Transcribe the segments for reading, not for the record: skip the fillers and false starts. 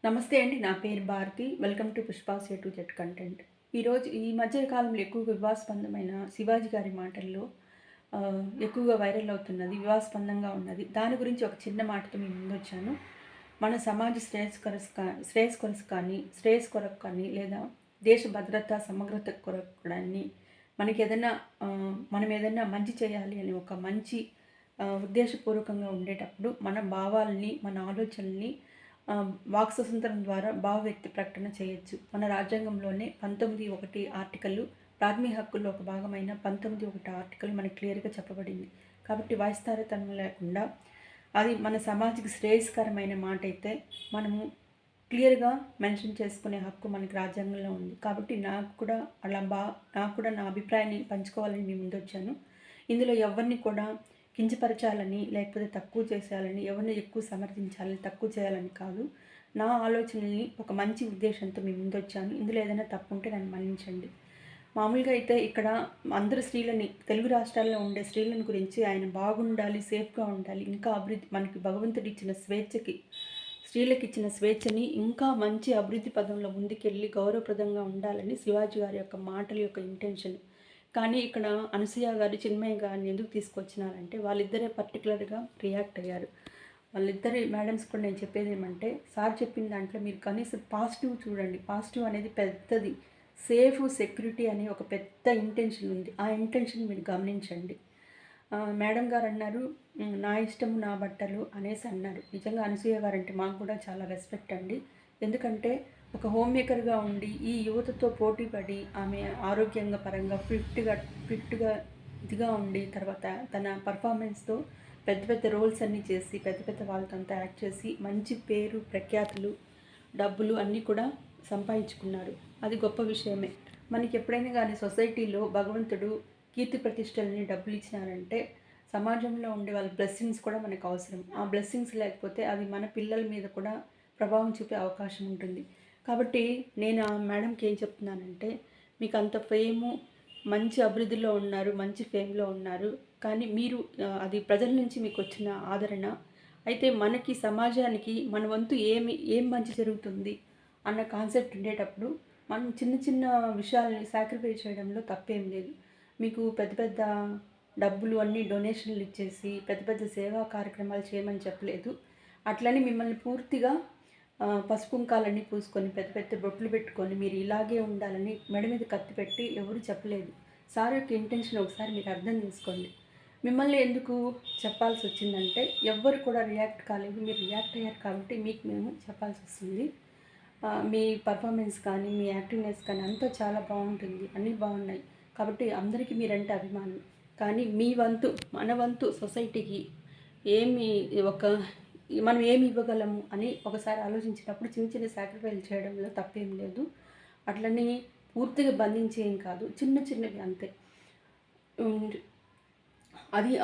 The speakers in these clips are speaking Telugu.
నమస్తే అండి. నా పేరు Bharathi. Welcome to Pushpa's A to Z content. ఈరోజు ఈ మధ్య కాలంలో ఎక్కువగా వివాదాస్పందమైన శివాజీ గారి మాటల్లో ఎక్కువగా వైరల్ అవుతున్నది. వివాదాస్పందంగా ఉన్నది. దాని గురించి ఒక చిన్న మాటతో మీ ముందొచ్చాను. మన సమాజ శ్రేయస్ కొరకు కానీ లేదా దేశ భద్రత, సమగ్రత కొరకు కానీ మనం ఏదైనా మంచి చేయాలి అని ఒక మంచి ఉద్దేశపూర్వకంగా ఉండేటప్పుడు మన భావాల్ని, మన ఆలోచనల్ని వాక్ స్వతంత్రం ద్వారా భావ వ్యక్తి ప్రకటన చేయొచ్చు. మన రాజ్యాంగంలోనే 19(1) ఆర్టికల్ ప్రాథమిక హక్కుల్లో ఒక భాగమైన 19(1) ఆర్టికల్ మనకి క్లియర్‌గా చెప్పబడింది. కాబట్టి వాయిస్తారతనం లేకుండా అది మన సమాజానికి శ్రేయస్కరమైన మాట అయితే మనము క్లియర్‌గా మెన్షన్ చేసుకునే హక్కు మనకి రాజ్యాంగంలో ఉంది. కాబట్టి నాకు కూడా నా అభిప్రాయాన్ని పంచుకోవాలని మీ ముందొచ్చాను. ఇందులో ఎవరిని కూడా కించపరచాలని, లేకపోతే తక్కువ చేసేయాలని, ఎవరిని ఎక్కువ సమర్థించాలని, తక్కువ చేయాలని కాదు. నా ఆలోచనల్ని ఒక మంచి ఉద్దేశంతో మీ ముందొచ్చాను. ఇందులో ఏదైనా తప్పుంటే నన్ను మన్నించండి. మామూలుగా అయితే ఇక్కడ అందరు స్త్రీలని, తెలుగు రాష్ట్రాల్లో ఉండే స్త్రీలను గురించి ఆయన బాగుండాలి, సేఫ్‌గా ఉండాలి, ఇంకా అభివృద్ధి మనకి భగవంతుడిచ్చిన స్త్రీలకు ఇచ్చిన స్వేచ్ఛని ఇంకా మంచి అభివృద్ధి పదంలో ముందుకెళ్ళి గౌరవప్రదంగా ఉండాలని శివాజీ గారి యొక్క మాటల యొక్క ఇంటెన్షన్. కానీ ఇక్కడ అనసూయ గారు, చిన్మయ్య గారిని ఎందుకు తీసుకొచ్చినారంటే వాళ్ళిద్దరే పర్టికులర్‌గా రియాక్ట్ అయ్యారు. వాళ్ళిద్దరి మేడమ్స్ కూడా నేను చెప్పేది ఏమంటే, సార్ చెప్పిన దాంట్లో మీరు కనీసం పాజిటివ్ చూడండి. పాజిటివ్ అనేది పెద్దది. సేఫ్, సెక్యూరిటీ అనే ఒక పెద్ద ఇంటెన్షన్ ఉంది. ఆ ఇంటెన్షన్ మీరు గమనించండి. మేడం గారు అన్నారు, నా ఇష్టము నా బట్టలు అనేసి అన్నారు. నిజంగా అనసూయ గారంటే మాకు కూడా చాలా రెస్పెక్ట్ అండి. ఎందుకంటే ఒక హోమ్ మేకర్గా ఉండి ఈ యువతతో పోటీ పడి ఆమె ఆరోగ్యంగా పరంగా ఫిట్‌గా ఇదిగా ఉండి తర్వాత తన పర్ఫార్మెన్స్‌తో పెద్ద పెద్ద రోల్స్ అన్నీ చేసి పెద్ద పెద్ద వాళ్ళతో అంతా యాక్ట్ చేసి మంచి పేరు, ప్రఖ్యాతులు, డబ్బులు అన్నీ కూడా సంపాదించుకున్నారు. అది గొప్ప విషయమే. మనకి ఎప్పుడైనా కానీ సొసైటీలో భగవంతుడు కీర్తి ప్రతిష్టలని డబ్బులు ఇచ్చినారంటే సమాజంలో ఉండే వాళ్ళ బ్లెస్సింగ్స్ కూడా మనకు అవసరం. ఆ బ్లెస్సింగ్స్ లేకపోతే అది మన పిల్లల మీద కూడా ప్రభావం చూపే అవకాశం ఉంటుంది. కాబట్టి నేను ఆ మేడంకి ఏం చెప్తున్నానంటే, మీకు అంత ఫేము, మంచి అభివృద్ధిలో ఉన్నారు, మంచి ఫేమ్‌లో ఉన్నారు. కానీ మీరు అది ప్రజల నుంచి మీకు వచ్చిన ఆదరణ. అయితే మనకి సమాజానికి మన వంతు ఏం మంచి జరుగుతుంది అన్న కాన్సెప్ట్ ఉండేటప్పుడు మనం చిన్న చిన్న విషయాలని సాక్రిఫైస్ చేయడంలో తప్పేం లేదు. మీకు పెద్ద పెద్ద డబ్బులు అన్నీ డొనేషన్లు ఇచ్చేసి పెద్ద పెద్ద సేవా కార్యక్రమాలు చేయమని చెప్పలేదు. అట్లని మిమ్మల్ని పూర్తిగా పసుపు కుంకాలన్నీ పూసుకొని పెద్ద పెద్ద బొట్లు పెట్టుకొని మీరు ఇలాగే ఉండాలని మెడ మీద కత్తి పెట్టి ఎవరు చెప్పలేదు. సార్ యొక్క ఇంటెన్షన్ ఒకసారి మీరు అర్థం చేసుకోండి. మిమ్మల్ని ఎందుకు చెప్పాల్సి వచ్చిందంటే ఎవ్వరు కూడా రియాక్ట్ కాలేదు. మీరు రియాక్ట్ అయ్యారు కాబట్టి మీకు మేము చెప్పాల్సి వస్తుంది. మీ పర్ఫార్మెన్స్ కానీ, మీ యాక్టివ్‌నెస్ కానీ అంతా చాలా బాగుంటుంది. అన్నీ బాగున్నాయి. కాబట్టి అందరికీ మీరంటే అభిమానం. కానీ మీ వంతు, మన వంతు సొసైటీకి ఏమి ఒక మనం ఏమి ఇవ్వగలము అని ఒకసారి ఆలోచించినప్పుడు చిన్న చిన్న సాక్రిఫైస్ చేయడంలో తప్పేం లేదు. అట్లని పూర్తిగా బంధించేం కాదు. చిన్న చిన్నవి అంతే.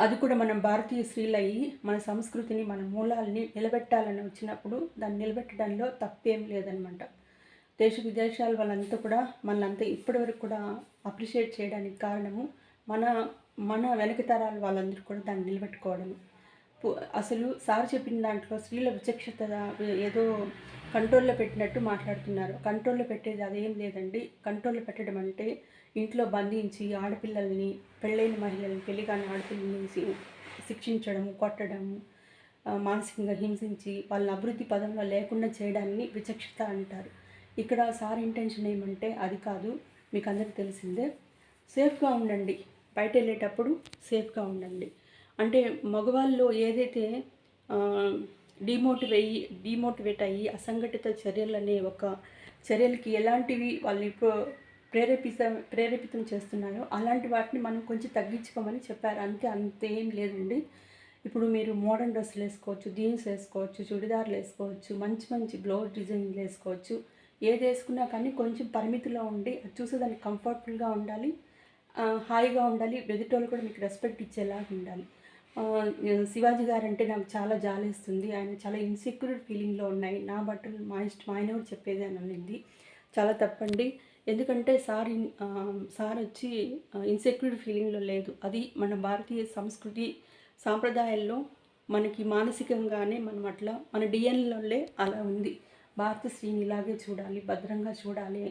అది కూడా మనం భారతీయ స్త్రీలయ్యి మన సంస్కృతిని, మన మూలాల్ని నిలబెట్టాలని వచ్చినప్పుడు దాన్ని నిలబెట్టడంలో తప్పేం లేదనమాట. దేశ విదేశాల వాళ్ళంతా కూడా మనల్నంతా ఇప్పటివరకు కూడా అప్రిషియేట్ చేయడానికి కారణము మన మన వెనక తరాల వాళ్ళందరూ కూడా దాన్ని నిలబెట్టుకోవడము. అసలు సార్ చెప్పిన దాంట్లో స్త్రీల విచక్షత ఏదో కంట్రోల్‌లో పెట్టినట్టు మాట్లాడుతున్నారు. కంట్రోల్‌లో పెట్టేది అదేం లేదండి. కంట్రోల్‌లో పెట్టడం అంటే ఇంట్లో బంధించి ఆడపిల్లల్ని, పెళ్ళైన మహిళల్ని, పెళ్లి కాని ఆడపిల్లల్ని శిక్షించడము, కొట్టడము, మానసికంగా హింసించి వాళ్ళని అభివృద్ధి పదంలో లేకుండా చేయడాన్ని విచక్షత అంటారు. ఇక్కడ సార్ ఇంటెన్షన్ ఏమంటే అది కాదు. మీకు అందరికీ తెలిసిందే. సేఫ్‌గా ఉండండి. బయట వెళ్ళేటప్పుడు సేఫ్‌గా ఉండండి. అంటే మగవాళ్ళు ఏదైతే ఆహ్, డీమోటివేట్ అయ్యి అసంఘటిత చర్యలనే ఒక చర్యలకి ఎలాంటివి వాళ్ళని ప్రేరేపితం చేస్తున్నాయో అలాంటి వాటిని మనం కొంచెం తగ్గించుకోమని చెప్పారు. అంతేం లేదండి. ఇప్పుడు మీరు మోడర్న్ డ్రెస్సులు వేసుకోవచ్చు, జీన్స్ వేసుకోవచ్చు, చుడిదార్లు వేసుకోవచ్చు, మంచి మంచి బ్లౌజ్ డిజైన్లు వేసుకోవచ్చు. ఏది వేసుకున్నా కానీ కొంచెం పరిమితిలో ఉండి అది చూసేదానికి కంఫర్టబుల్‌గా ఉండాలి. హాయిగా ఉండాలి. ఎదుటోళ్ళు కూడా మీకు రెస్పెక్ట్ ఇచ్చేలాగా ఉండాలి. శివాజీ గారంటే నాకు చాలా జాలేస్తుంది. ఆయన చాలా ఇన్‌సెక్యూర్ ఫీలింగ్‌లో ఉన్నాయి. నా బట్టలు మా ఇష్టం ఆయన ఎవరు చెప్పేది అని అనింది. చాలా తప్పండి. ఎందుకంటే సార్ వచ్చి ఇన్‌సెక్యూర్ ఫీలింగ్‌లో లేదు. అది మన భారతీయ సంస్కృతి సాంప్రదాయాల్లో మనకి మానసికంగానే మనం అట్లా మన డిఎన్ఏలోనే అలా ఉంది. భారతశ్రీని ఇలాగే చూడాలి, భద్రంగా చూడాలి,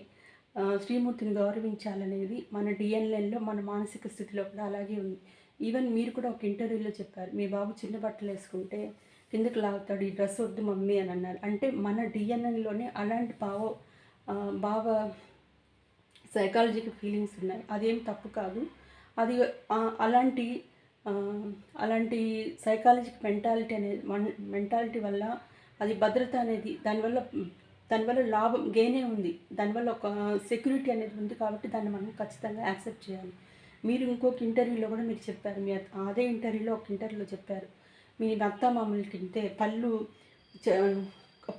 శ్రీమూర్తిని గౌరవించాలనేది మన డిఎన్ఏలో మన మానసిక స్థితిలో కూడా అలాగే ఉంది. ఈవెన్ మీరు కూడా ఒక ఇంటర్వ్యూలో చెప్పారు, మీ బాబు చిన్న బట్టలు వేసుకుంటే కిందకి లాగుతాడు, ఈ డ్రెస్ వద్దు మమ్మీ అని అన్నారు. అంటే మన డిఎన్ఏలోనే అలాంటి భావ సైకాలజికల్ ఫీలింగ్స్ ఉన్నాయి. అదేం తప్పు కాదు. అది అలాంటి అలాంటి సైకాలజికల్ మెంటాలిటీ అనేది మెంటాలిటీ వల్ల అది భద్రత అనేది దానివల్ల లాభం గెయినే ఉంది. దానివల్ల ఒక సెక్యూరిటీ అనేది ఉంది కాబట్టి దాన్ని మనం ఖచ్చితంగా యాక్సెప్ట్ చేయాలి. మీరు ఇంకొక ఇంటర్వ్యూలో కూడా మీరు చెప్పారు, మీ అదే ఇంటర్వ్యూలో ఒక ఇంటర్వ్యూలో చెప్పారు, మీ అత్తామామలకి తింటే పళ్ళు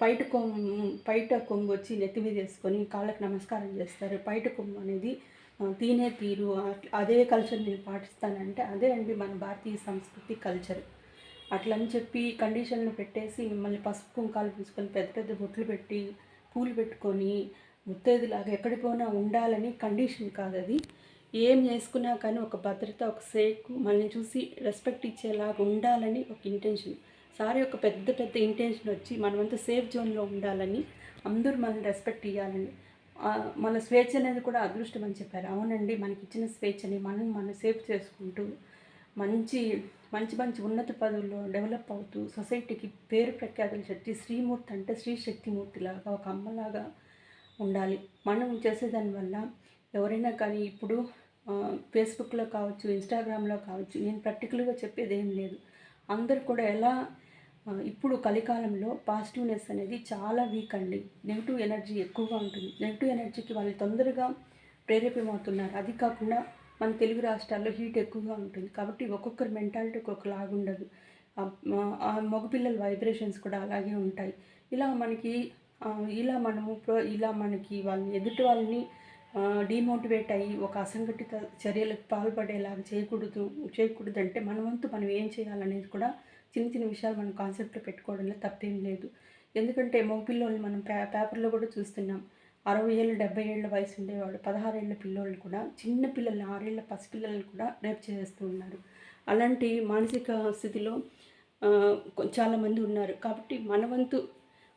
పైట కొంగు వచ్చి నెత్తి మీద వేసుకొని కాళ్ళకి నమస్కారం చేస్తారు. పైట కొంగు అనేది తినే తీరు, అదే కల్చర్ నేను పాటిస్తానంటే అదే అండి మన భారతీయ సంస్కృతి కల్చర్. అట్లని చెప్పి కండిషన్లు పెట్టేసి మిమ్మల్ని పసుపు కుంకాలు పూసుకొని పెద్ద పెద్ద బొట్లు పెట్టి పూలు పెట్టుకొని ముత్తైదులాగా ఎక్కడికి పోయినా ఉండాలని కండిషన్ కాదు అది. ఏం చేసుకున్నా కానీ ఒక భద్రత, ఒక సేఫ్, మనల్ని చూసి రెస్పెక్ట్ ఇచ్చేలాగా ఉండాలని ఒక ఇంటెన్షన్. సారీ ఒక పెద్ద పెద్ద ఇంటెన్షన్ వచ్చి మనమంతా సేఫ్ జోన్లో ఉండాలని, అందరూ మనల్ని రెస్పెక్ట్ ఇవ్వాలని, మన స్వేచ్ఛ అనేది కూడా అదృష్టం అని చెప్పారు. అవునండి, మనకి ఇచ్చిన స్వేచ్ఛని మనం సేఫ్ చేసుకుంటూ మంచి మంచి మంచి ఉన్నత పదవుల్లో డెవలప్ అవుతూ సొసైటీకి పేరు ప్రఖ్యాతులు చెట్టి శ్రీమూర్తి అంటే శ్రీ శక్తిమూర్తిలాగా ఒక అమ్మలాగా ఉండాలి. మనం చేసేదానివల్ల ఎవరైనా కానీ ఇప్పుడు ఫేస్బుక్లో కావచ్చు, ఇన్స్టాగ్రామ్లో కావచ్చు, నేను పర్టికులర్గా చెప్పేది ఏం లేదు, అందరు కూడా ఎలా ఇప్పుడు కలికాలంలో పాజిటివ్నెస్ అనేది చాలా వీక్ అండి. నెగిటివ్ ఎనర్జీ ఎక్కువగా ఉంటుంది. నెగిటివ్ ఎనర్జీకి వాళ్ళు తొందరగా ప్రేరేపమవుతున్నారు. అది కాకుండా మన తెలుగు రాష్ట్రాల్లో హీట్ ఎక్కువగా ఉంటుంది కాబట్టి ఒక్కొక్కరి మెంటాలిటీ ఒక్కొక్కలాగా ఉండదు. మగపిల్లల వైబ్రేషన్స్ కూడా అలాగే ఉంటాయి. ఇలా మనకి ఇలా మనకి వాళ్ళని ఎదుటి వాళ్ళని డిమోటివేట్ అయ్యి ఒక అసంఘటిత చర్యలకు పాల్పడేలాగా చేయకూడదంటే మన వంతు మనం ఏం చేయాలనేది కూడా చిన్న చిన్న విషయాలు మనం కాన్సెప్ట్లో పెట్టుకోవడంలో తప్పేం లేదు. ఎందుకంటే మగపిల్లోళ్ళు మనం పేపర్లో కూడా చూస్తున్నాం, 60 ఏళ్ళు 70 ఏళ్ళ వయసు ఉండేవాడు 16 ఏళ్ళ పిల్లోళ్ళు కూడా చిన్న పిల్లల్ని 6 ఏళ్ళ పసిపిల్లల్ని కూడా రేప్ చేస్తూ ఉన్నారు. అలాంటి మానసిక స్థితిలో చాలామంది ఉన్నారు. కాబట్టి మన వంతు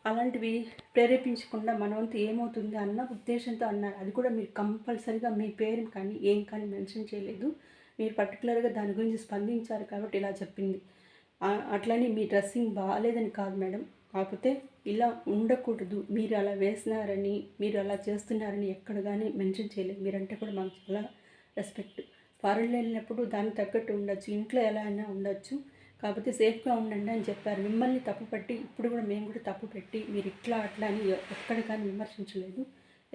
అలాంటివి ప్రేరేపించకుండా మన వంతు ఏమవుతుంది అన్న ఉద్దేశంతో అన్నారు. అది కూడా మీరు కంపల్సరీగా మీ పేరు కానీ ఏం కానీ మెన్షన్ చేయలేదు. మీరు పర్టికులర్గా దాని గురించి స్పందించారు కాబట్టి ఇలా చెప్పింది. అట్లని మీ డ్రెస్సింగ్ బాగాలేదని కాదు మేడం, కాకపోతే ఇలా ఉండకూడదు, మీరు అలా వేసినారని మీరు అలా చేస్తున్నారని ఎక్కడ కానీ మెన్షన్ చేయలేదు. మీరంటే కూడా మాకు చాలా రెస్పెక్ట్. ఫారెన్లో వెళ్ళినప్పుడు దానికి తగ్గట్టు ఉండొచ్చు, ఇంట్లో ఎలా అయినా ఉండొచ్చు, కాకపోతే సేఫ్గా ఉండండి అని చెప్పారు. మిమ్మల్ని తప్పు పట్టి ఇప్పుడు కూడా మేము కూడా తప్పు పెట్టి మీరు ఇట్లా అట్లా అని ఎక్కడ కానీ విమర్శించలేదు,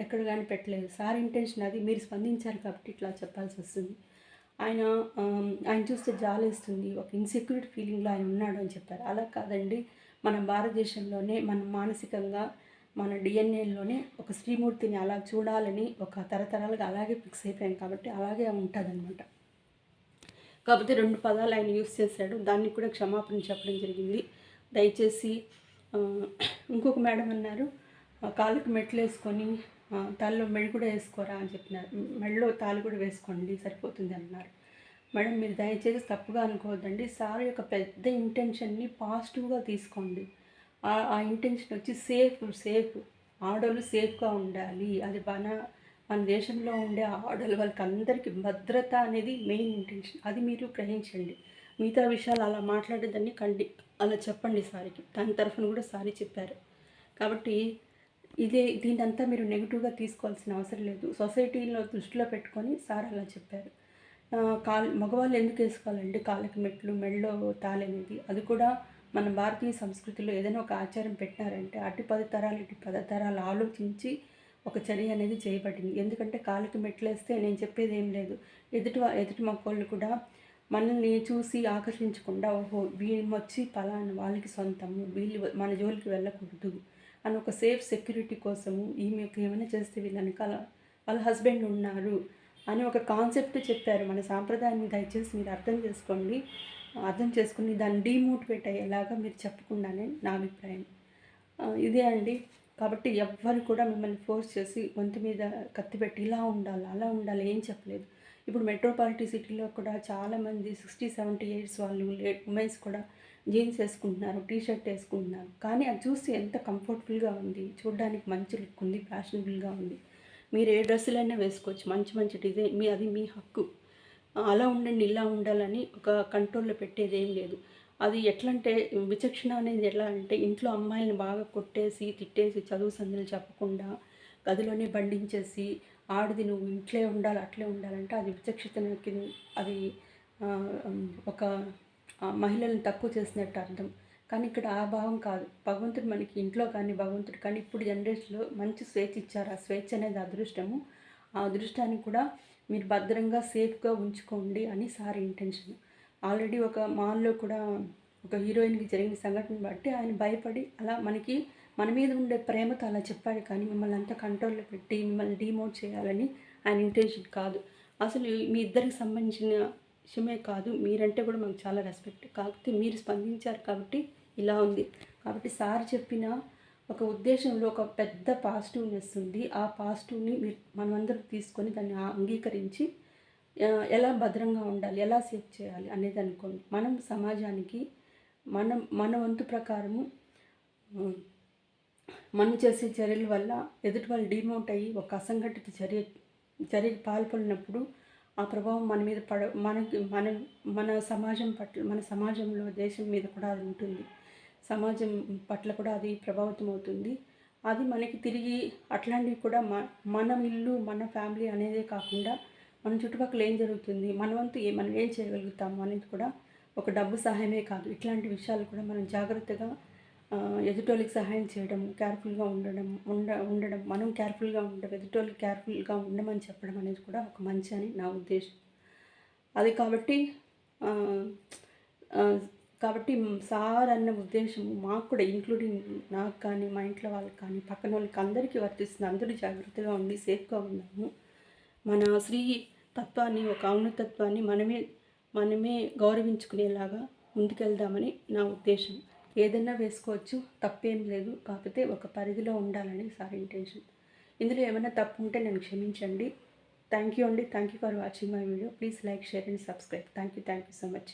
ఎక్కడ కానీ పెట్టలేదు. సార్ ఇంటెన్షన్ అది, మీరు స్పందించారు కాబట్టి ఇట్లా చెప్పాల్సి వస్తుంది. ఆయన చూస్తే జాలేస్తుంది, ఒక ఇన్సెక్యూరిటీ ఫీలింగ్లో ఆయన ఉన్నాడు అని చెప్పారు. అలా కాదండి, మన భారతదేశంలోనే మనం మానసికంగా మన డిఎన్ఏలోనే ఒక శ్రీమూర్తిని అలా చూడాలని ఒక తరతరాలుగా అలాగే ఫిక్స్ అయిపోయాం కాబట్టి అలాగే ఉంటుందన్నమాట. కాకపోతే 2 పదాలు ఆయన యూస్ చేశాడు, దానికి కూడా క్షమాపణ చెప్పడం జరిగింది. దయచేసి ఇంకొక మేడం అన్నారు, కాళ్ళకి మెట్లు వేసుకొని తాళ్ళలో మెడి కూడా వేసుకోరా అని చెప్పినారు. మెడలో తాళ్ళు కూడా వేసుకోండి సరిపోతుంది అన్నారు. మేడం మీరు దయచేసి తప్పుగా అనుకోవద్దండి, సార్ యొక్క పెద్ద ఇంటెన్షన్ని పాజిటివ్గా తీసుకోండి. ఆ ఇంటెన్షన్ వచ్చి సేఫ్ ఆడోళ్ళు సేఫ్గా ఉండాలి. అది మన దేశంలో ఉండే ఆడోళ్ళ వాళ్ళకి అందరికీ భద్రత అనేది మెయిన్ ఇంటెన్షన్. అది మీరు గ్రహించండి. మిగతా విషయాలు అలా మాట్లాడేదాన్ని అలా చెప్పండి సారీకి. దాని తరఫున కూడా సారీ చెప్పారు. కాబట్టి దీనంతా మీరు నెగిటివ్గా తీసుకోవాల్సిన అవసరం లేదు. సొసైటీలో దృష్టిలో పెట్టుకొని సార్ అలా చెప్పారు. మగవాళ్ళు ఎందుకు వేసుకోవాలండి కాళ్ళకి మెట్లు, మెడలో తాళి అనేది? అది కూడా మన భారతీయ సంస్కృతిలో ఏదైనా ఒక ఆచారం పెట్టినారంటే అటు 10 తరాలు ఆలోచించి ఒక చర్య అనేది చేయబడింది. ఎందుకంటే కాళ్ళకి మెట్లు వేస్తే నేను చెప్పేది ఏం లేదు, ఎదుటి మగవాళ్ళు కూడా మనల్ని చూసి ఆకర్షించకుండా ఓహో వీళ్ళు వచ్చి పలానా వాళ్ళకి సొంతము, వీళ్ళు మన జోలికి వెళ్ళకూడదు అని ఒక సేఫ్ సెక్యూరిటీ కోసము ఈమెకు ఏమైనా చేస్తే వీళ్ళ వెనకాల వాళ్ళ హస్బెండ్ ఉన్నారు అని ఒక కాన్సెప్ట్ చెప్పారు. మన సాంప్రదాయాన్ని దయచేసి మీరు అర్థం చేసుకుని దాన్ని డీమోటివేట్ అయ్యేలాగా మీరు చెప్పకుండానే నా అభిప్రాయం ఇదే అండి. కాబట్టి ఎవ్వరు కూడా మిమ్మల్ని ఫోర్స్ చేసి గొంతు మీద కత్తి పెట్టి ఇలా ఉండాలి అలా ఉండాలి ఏం చెప్పలేదు. ఇప్పుడు మెట్రోపాలిటీ సిటీలో కూడా చాలామంది 60-70 ఇయర్స్ వాళ్ళు ఉమెన్స్ కూడా జీన్స్ వేసుకుంటున్నారు, టీ షర్ట్ వేసుకుంటున్నారు. కానీ అది చూసి ఎంత కంఫర్టబుల్గా ఉంది, చూడడానికి మంచి లుక్ ఉంది, ఫ్యాషనబుల్గా ఉంది. మీరు ఏ డ్రెస్సులైనా వేసుకోవచ్చు, మంచి మంచి డిజైన్, అది మీ హక్కు. అలా ఉండండి, ఇలా ఉండాలని ఒక కంట్రోల్లో పెట్టేదేం లేదు. అది ఎట్లంటే విచక్షణ అనేది ఎలా అంటే, ఇంట్లో అమ్మాయిల్ని బాగా కొట్టేసి, తిట్టేసి, చదువు సంధ్యలు చెప్పకుండా గదిలోనే బంధించేసి, ఆడది నువ్వు ఇంట్లో ఉండాలి, అట్లే ఉండాలంటే అది విచక్షణకి అది ఒక మహిళలను తక్కువ చేసినట్టు అర్థం. కానీ ఇక్కడ ఆ భావం కాదు. భగవంతుడు మనకి ఇంట్లో కానీ, భగవంతుడు కానీ ఇప్పుడు జనరేషన్‌లో మంచి స్వేచ్ఛ ఇచ్చారు. ఆ స్వేచ్ఛ అనేది అదృష్టము. ఆ అదృష్టాన్ని కూడా మీరు భద్రంగా సేఫ్‌గా ఉంచుకోండి అని సార్ ఇంటెన్షన్. ఆల్రెడీ ఒక మాల్‌లో కూడా ఒక హీరోయిన్‌కి జరిగిన సంఘటన బట్టి ఆయన భయపడి అలా మన మీద ఉండే ప్రేమతో అలా చెప్పాడు. కానీ మిమ్మల్ని అంతా కంట్రోల్‌లో పెట్టి మిమ్మల్ని డీమోట్ చేయాలని ఆయన ఇంటెన్షన్ కాదు. అసలు మీ ఇద్దరికి సంబంధించిన విషయమే కాదు. మీరంటే కూడా మాకు చాలా రెస్పెక్ట్. కాకపోతే మీరు స్పందించారు కాబట్టి ఇలా ఉంది. కాబట్టి సార్ చెప్పిన ఒక ఉద్దేశంలో ఒక పెద్ద పాజిటివ్‌నెస్ ఉంది. ఆ పాజిటివ్‌ని మనమందరం తీసుకొని దాన్ని అంగీకరించి ఎలా భద్రంగా ఉండాలి, ఎలా సేవ్ చేయాలి అనేది అనుకోండి. మనం సమాజానికి మన వంతు ప్రకారము మనం చేసే చర్యల వల్ల ఎదుటి వాళ్ళు డీమోట్ అయ్యి ఒక అసంఘటిత చర్యకి పాల్పడినప్పుడు ఆ ప్రభావం మన మీద మన సమాజం పట్ల, మన సమాజంలో, దేశం మీద కూడా అది ఉంటుంది. సమాజం పట్ల కూడా అది ప్రభావితం అవుతుంది. అది మనకి తిరిగి అట్లాంటివి కూడా మన ఇల్లు, మన ఫ్యామిలీ అనేదే కాకుండా మన చుట్టుపక్కల ఏం జరుగుతుంది, మన వంతు మనం ఏం చేయగలుగుతాము అనేది కూడా ఒక డబ్బు సహాయమే కాదు. ఇట్లాంటి విషయాలు కూడా మనం జాగ్రత్తగా ఎదుటోళ్ళకి సహాయం చేయడం, కేర్ఫుల్గా ఉండడం, మనం కేర్ఫుల్గా ఉండడం, ఎదుటోళ్ళకి కేర్ఫుల్గా ఉండమని చెప్పడం అనేది కూడా ఒక మంచి అని నా ఉద్దేశం. అది కాబట్టి సార్ అన్న ఉద్దేశం మాకు కూడా, ఇంక్లూడింగ్ నాకు కానీ, మా ఇంట్లో వాళ్ళకి కానీ, పక్కన వాళ్ళకి అందరికీ వర్తిస్తుంది. అందరూ జాగ్రత్తగా ఉండి సేఫ్గా ఉందాము. మన స్త్రీ తత్వాన్ని, ఒక ఔన్నతత్వాన్ని మనమే గౌరవించుకునేలాగా ముందుకెళ్దామని నా ఉద్దేశం. ఏదైనా వేసుకోవచ్చు, తప్పేం లేదు. కాకపోతే ఒక పరిధిలో ఉండాలని సార్ ఇంటెన్షన్. ఇందులో ఏమైనా తప్పు ఉంటే నన్ను క్షమించండి. థ్యాంక్ యూ అండి. Thank you for watching my video. Please like, share and subscribe. Thank you so much.